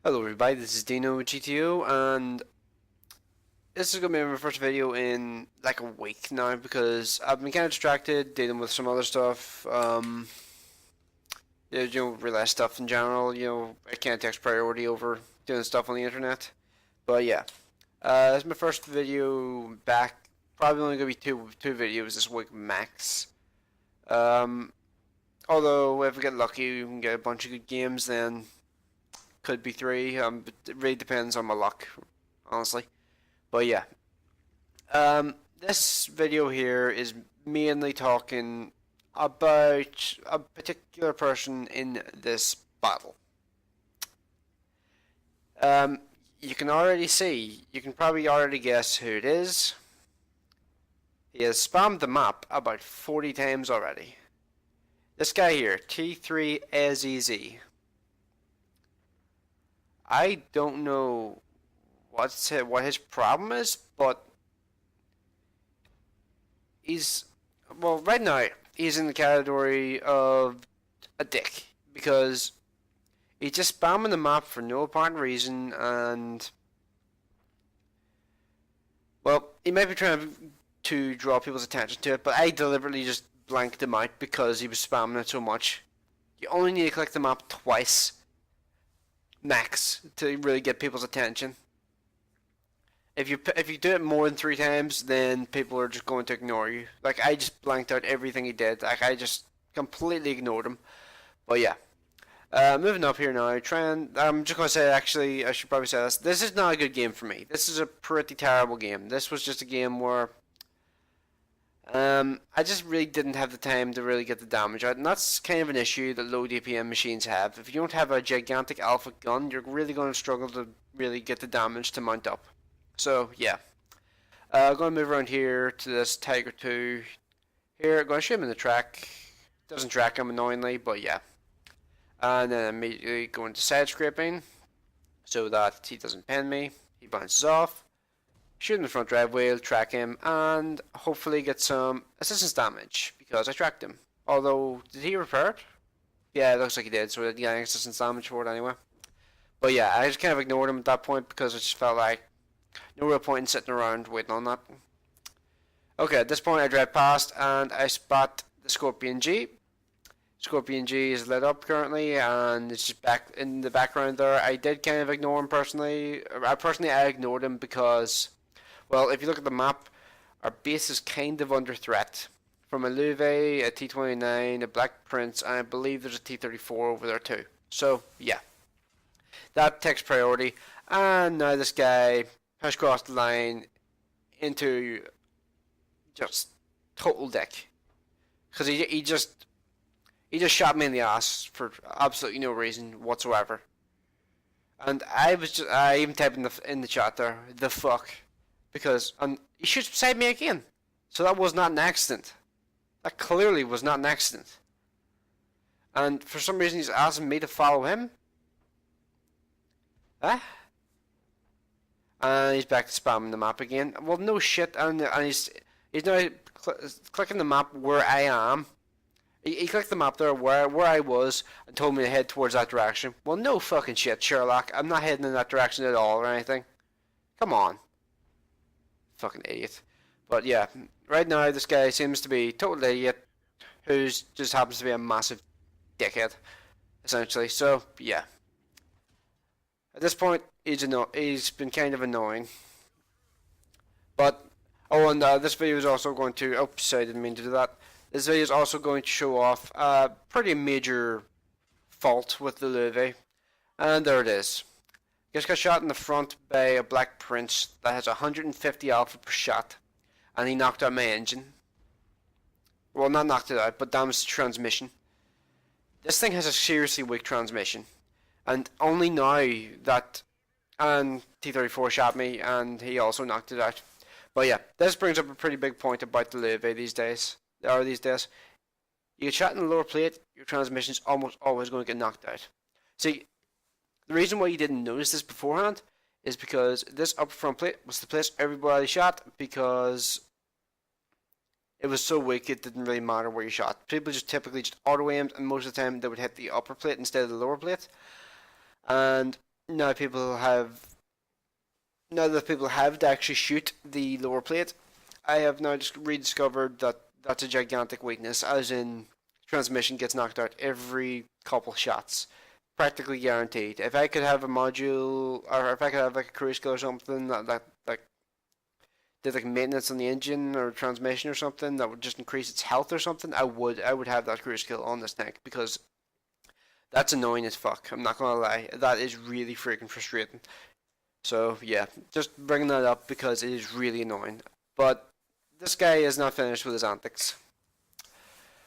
Hello everybody, this is DeanoGTO, and this is going to be my first video in like a week now because I've been kind of distracted dealing with some other stuff, real life stuff in general, I can't take priority over doing stuff on the internet. But yeah, this is my first video back, probably only going to be two videos this week max. Um, Although if we get lucky we can get a bunch of good games, then could be three. But it really depends on my luck, honestly. But yeah, this video here is mainly talking about a particular person in this battle. Um, you can already see, you can probably already guess who it is. He has spammed the map about 40 times already. This guy here, T3AZZ. I don't know what his problem is, but he's, well, right now he's in the category of a dick because he's just spamming the map for no apparent reason, and well, he might be trying to draw people's attention to it, but I deliberately just blanked him out because he was spamming it so much. You only need to click the map twice max to really get people's attention. If you do it more than three times, then people are just going to ignore you. Like, I just blanked out everything he did. Like, I just completely ignored him. But yeah, moving up here now. I'm just gonna say, actually, I should probably say this. This is not a good game for me. This is a pretty terrible game. This was just a game where I just really didn't have the time to really get the damage out, and that's kind of an issue that low DPM machines have. If you don't have a gigantic alpha gun, you're really going to struggle to really get the damage to mount up. So yeah, I'm going to move around here to this Tiger 2. Here, I'm going to shoot him in the track. Doesn't track him annoyingly, but yeah. And then immediately go into side scraping so that he doesn't pin me. He bounces off. Shoot in the front drive wheel, track him, and hopefully get some assistance damage because I tracked him. Although, did he repair it? Yeah, it looks like he did, so getting assistance damage for it anyway. But yeah, I just kind of ignored him at that point because it just felt like no real point in sitting around waiting on that. Okay, at this point I drive past and I spot the Scorpion G. Scorpion G is lit up currently and it's just back in the background there. I did kind of ignore him personally. I ignored him because, well, if you look at the map, our base is kind of under threat. From a Luve, a T29, a Black Prince, and I believe there's a T34 over there too. So, yeah. That takes priority. And now this guy has crossed the line into just total dick. Because he just shot me in the ass for absolutely no reason whatsoever. And I even typed in the chat there, the fuck. Because, and he shoots beside me again. So that was not an accident. That clearly was not an accident. And for some reason he's asking me to follow him. Huh? And he's back to spamming the map again. Well, no shit. And he's now clicking the map where I am. He clicked the map there where I was and told me to head towards that direction. Well, no fucking shit, Sherlock. I'm not heading in that direction at all or anything. Come on. Fucking idiot. But yeah, right now this guy seems to be total idiot who just happens to be a massive dickhead, essentially. So yeah. At this point, he's been kind of annoying. But oh, and this video is also going to. Oops, sorry, I didn't mean to do that. This video is also going to show off a pretty major fault with the Luve. And there it is. Just got shot in the front by a Black Prince that has 150 alpha per shot. And he knocked out my engine. Well, not knocked it out, but damaged the transmission. This thing has a seriously weak transmission. And only now that and T34 shot me and he also knocked it out. But yeah, this brings up a pretty big point about the Luve these days. You get shot in the lower plate, your transmission's almost always going to get knocked out. See, the reason why you didn't notice this beforehand is because this upper front plate was the place everybody shot because it was so weak it didn't really matter where you shot. People just typically just auto aimed and most of the time they would hit the upper plate instead of the lower plate. And now people have now that people have to actually shoot the lower plate, I have now just rediscovered that that's a gigantic weakness, as in transmission gets knocked out every couple shots, practically guaranteed. If I could have a module, or if I could have like a cruise skill or something that like did like maintenance on the engine or transmission or something that would just increase its health or something, I would have that cruise skill on this tank because that's annoying as fuck. I'm not gonna lie, that is really freaking frustrating. So yeah, just bringing that up because it is really annoying. But this guy is not finished with his antics.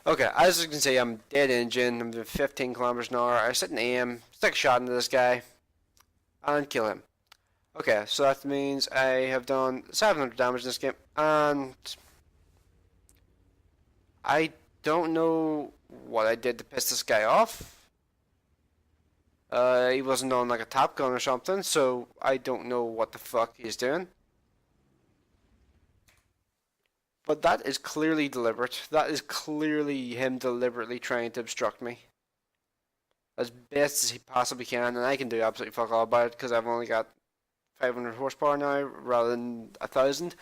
Okay, as you can see, I'm dead engine. I'm doing 15 kilometers an hour. I sit and aim, stick a shot into this guy, and kill him. Okay, so that means I have done 700 damage in this game, and I don't know what I did to piss this guy off. He wasn't on like a top gun or something, so I don't know what the fuck he's doing. But that is clearly deliberate. That is clearly him deliberately trying to obstruct me as best as he possibly can, and I can do absolutely fuck all about it because I've only got 500 horsepower now rather than 1,000.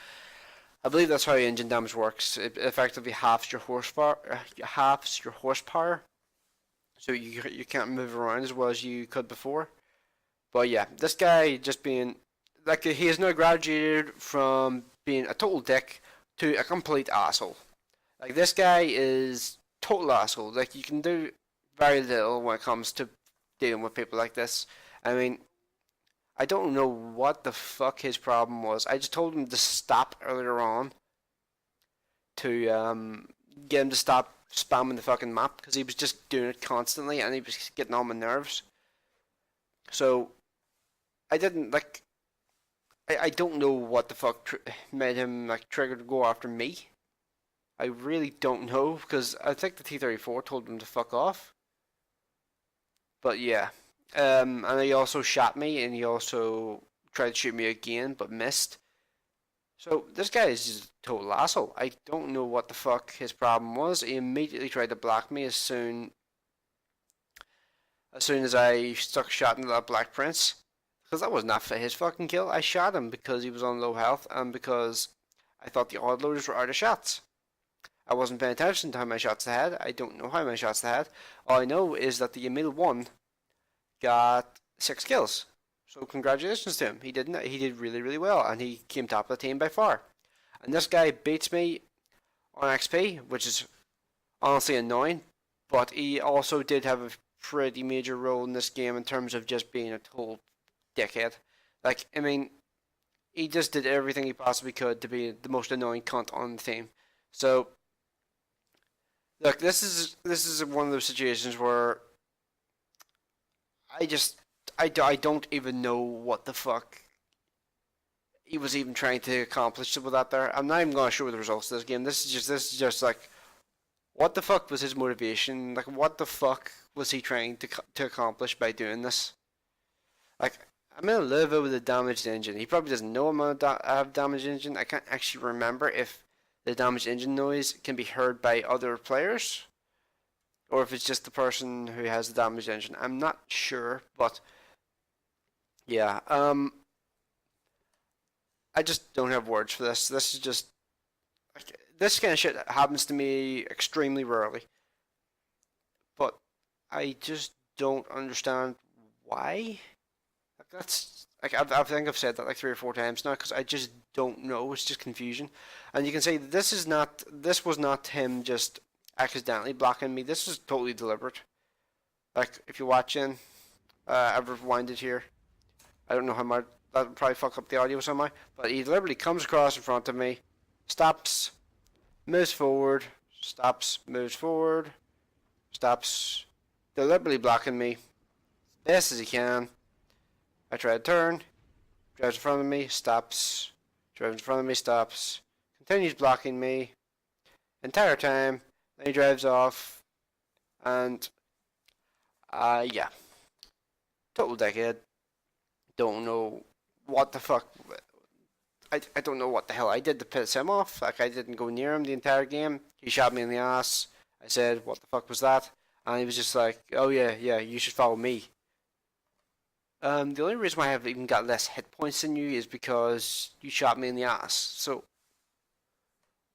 I believe that's how engine damage works. It effectively halves your horsepower. So you can't move around as well as you could before. But yeah, this guy just being like he has now graduated from being a total dick to a complete asshole. Like this guy is total asshole. Like you can do very little when it comes to dealing with people like this. I mean, I don't know what the fuck his problem was. I just told him to stop earlier on to get him to stop spamming the fucking map because he was just doing it constantly and he was getting on my nerves. So I didn't like. I don't know what the fuck made him like trigger to go after me. I really don't know because I think the T-34 told him to fuck off. But yeah, and he also shot me and he also tried to shoot me again but missed. So this guy is just a total asshole. I don't know what the fuck his problem was. He immediately tried to block me as soon as I stuck a shot into that Black Prince. Because that was not for his fucking kill. I shot him because he was on low health and because I thought the autoloaders were out of shots. I wasn't paying attention to how many shots they had. I don't know how many shots they had. All I know is that the Emil 1 got 6 kills. So congratulations to him. He did really, really well and he came top of the team by far. And this guy beats me on XP, which is honestly annoying. But he also did have a pretty major role in this game in terms of just being a total dickhead. Like, I mean, he just did everything he possibly could to be the most annoying cunt on the team. So, look, this is one of those situations where I don't even know what the fuck he was even trying to accomplish with that there. I'm not even going to show the results of this game. This is just like, what the fuck was his motivation? Like, what the fuck was he trying to accomplish by doing this? Like, I'm in a little bit with a damaged engine. He probably doesn't know I have damaged engine. I can't actually remember if the damaged engine noise can be heard by other players or if it's just the person who has the damaged engine. I'm not sure, but yeah, I just don't have words for this. This is just like, this kind of shit happens to me extremely rarely, but I just don't understand why. Like that's like I think I've said that like 3 or 4 times now because I just don't know. It's just confusion, and you can say this was not him just accidentally blocking me. This is totally deliberate. Like if you're watching, I've rewinded here. I don't know how much that would probably fuck up the audio somehow, but he deliberately comes across in front of me, stops, moves forward, stops, moves forward, stops, deliberately blocking me as best as he can. I try to turn, drives in front of me, stops, drives in front of me, stops, continues blocking me entire time. Then he drives off, and yeah, total dickhead. Don't know what the fuck. I don't know what the hell I did to piss him off. Like I didn't go near him the entire game. He shot me in the ass. I said, "What the fuck was that?" And he was just like, "Oh yeah, yeah, you should follow me." The only reason why I have even got less hit points than you is because you shot me in the ass. So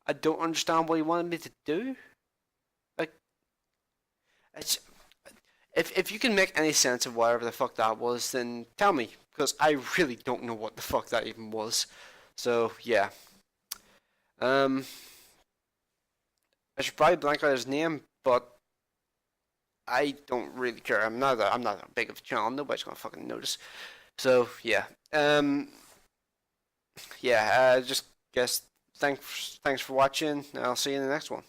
I don't understand what you wanted me to do. Like, it's, if you can make any sense of whatever the fuck that was, then tell me, because I really don't know what the fuck that even was. So yeah, um, I should probably blank out his name, but I don't really care. I'm not that big of a channel. Nobody's gonna fucking notice. So yeah, just guess thanks for watching. I'll see you in the next one.